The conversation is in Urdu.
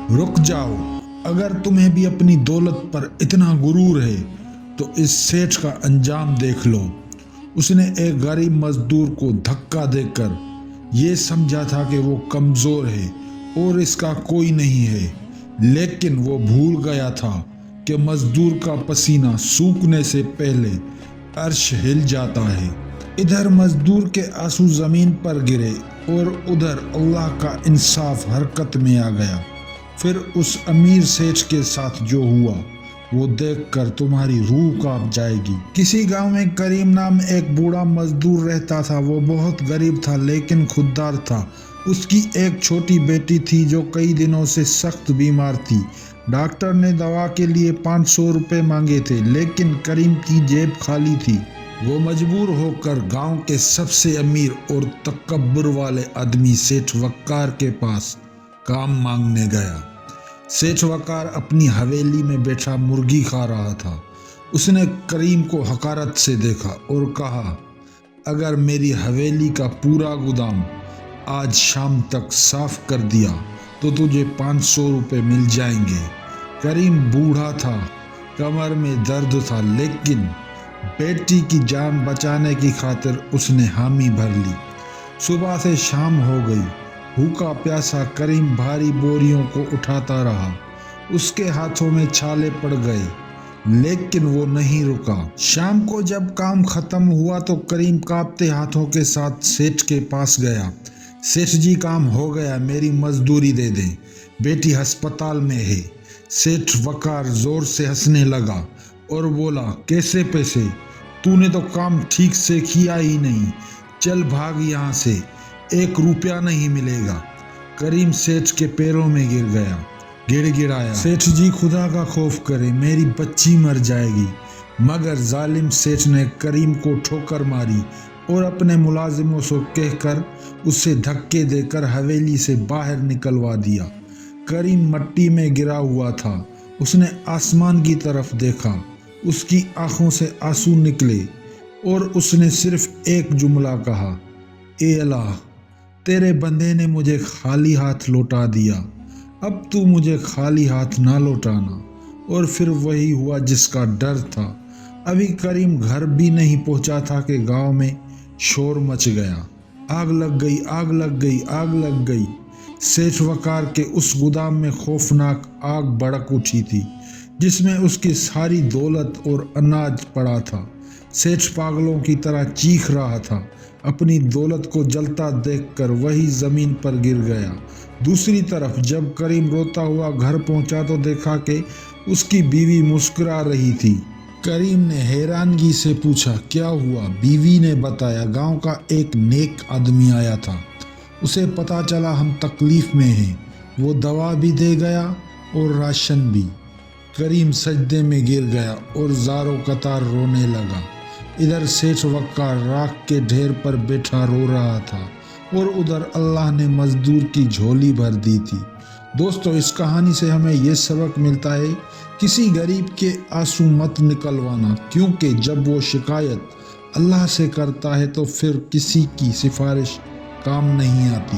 رک جاؤ، اگر تمہیں بھی اپنی دولت پر اتنا غرور ہے تو اس سیٹھ کا انجام دیکھ لو۔ اس نے ایک غریب مزدور کو دھکا دے کر یہ سمجھا تھا کہ وہ کمزور ہے اور اس کا کوئی نہیں ہے، لیکن وہ بھول گیا تھا کہ مزدور کا پسینہ سوکھنے سے پہلے عرش ہل جاتا ہے۔ ادھر مزدور کے آنسو زمین پر گرے اور ادھر اللہ کا انصاف حرکت میں آ گیا۔ پھر اس امیر سیٹھ کے ساتھ جو ہوا وہ دیکھ کر تمہاری روح کانپ جائے گی۔ کسی گاؤں میں کریم نام ایک بوڑھا مزدور رہتا تھا۔ وہ بہت غریب تھا لیکن خوددار تھا۔ اس کی ایک چھوٹی بیٹی تھی جو کئی دنوں سے سخت بیمار تھی۔ ڈاکٹر نے دوا کے لیے 500 روپے مانگے تھے لیکن کریم کی جیب خالی تھی۔ وہ مجبور ہو کر گاؤں کے سب سے امیر اور تکبر والے آدمی سیٹھ وقار کے پاس کام مانگنے گیا۔ سیٹھ وقار اپنی حویلی میں بیٹھا مرغی کھا رہا تھا۔ اس نے کریم کو حقارت سے دیکھا اور کہا، اگر میری حویلی کا پورا گودام آج شام تک صاف کر دیا تو تجھے 500 روپے مل جائیں گے۔ کریم بوڑھا تھا، کمر میں درد تھا، لیکن بیٹی کی جان بچانے کی خاطر اس نے حامی بھر لی۔ صبح سے شام ہو گئی۔ بھوکا پیاسا کریم بھاری بوریوں کو اٹھاتا رہا۔ اس کے ہاتھوں میں چھالے پڑ گئے لیکن وہ نہیں رکا۔ شام کو جب کام ختم ہوا تو کریم کانپتے ہاتھوں کے ساتھ سیٹھ کے پاس گیا۔ سیٹھ جی، کام ہو گیا، میری مزدوری دے دیں، بیٹی ہسپتال میں ہے۔ سیٹھ وقار زور سے ہنسنے لگا اور بولا، کیسے پیسے؟ تو نے تو کام ٹھیک سے کیا ہی نہیں، چل بھاگ یہاں سے، 1 روپیہ نہیں ملے گا۔ کریم سیٹھ کے پیروں میں گر گیا، گڑ گڑایا، سیٹھ جی خدا کا خوف کرے، میری بچی مر جائے گی۔ مگر ظالم سیٹھ نے کریم کو ٹھوکر ماری اور اپنے ملازموں سے کہہ کر اسے دھکے دے کر حویلی سے باہر نکلوا دیا۔ کریم مٹی میں گرا ہوا تھا۔ اس نے آسمان کی طرف دیکھا، اس کی آنکھوں سے آنسو نکلے اور اس نے صرف ایک جملہ کہا، اے اللہ، تیرے بندے نے مجھے خالی ہاتھ لوٹا دیا، اب تو مجھے خالی ہاتھ نہ لوٹانا۔ اور پھر وہی ہوا جس کا ڈر تھا۔ ابھی کریم گھر بھی نہیں پہنچا تھا کہ گاؤں میں شور مچ گیا، آگ لگ گئی، آگ لگ گئی، آگ لگ گئی۔ سیٹھ وقار کے اس گودام میں خوفناک آگ بھڑک اٹھی تھی جس میں اس کی ساری دولت اور اناج پڑا تھا۔ سیٹھ پاگلوں کی طرح چیخ رہا تھا۔ اپنی دولت کو جلتا دیکھ کر وہی زمین پر گر گیا۔ دوسری طرف جب کریم روتا ہوا گھر پہنچا تو دیکھا کہ اس کی بیوی مسکرا رہی تھی۔ کریم نے حیرانگی سے پوچھا، کیا ہوا؟ بیوی نے بتایا، گاؤں کا ایک نیک آدمی آیا تھا، اسے پتا چلا ہم تکلیف میں ہیں، وہ دوا بھی دے گیا اور راشن بھی۔ کریم سجدے میں گر گیا اور زاروں قطار رونے لگا۔ ادھر سیٹھ وقار راکھ کے ڈھیر پر بیٹھا رو رہا تھا اور ادھر اللہ نے مزدور کی جھولی بھر دی تھی۔ دوستو، اس کہانی سے ہمیں یہ سبق ملتا ہے، کسی غریب کے آنسو مت نکلوانا، کیونکہ جب وہ شکایت اللہ سے کرتا ہے تو پھر کسی کی سفارش کام نہیں آتی۔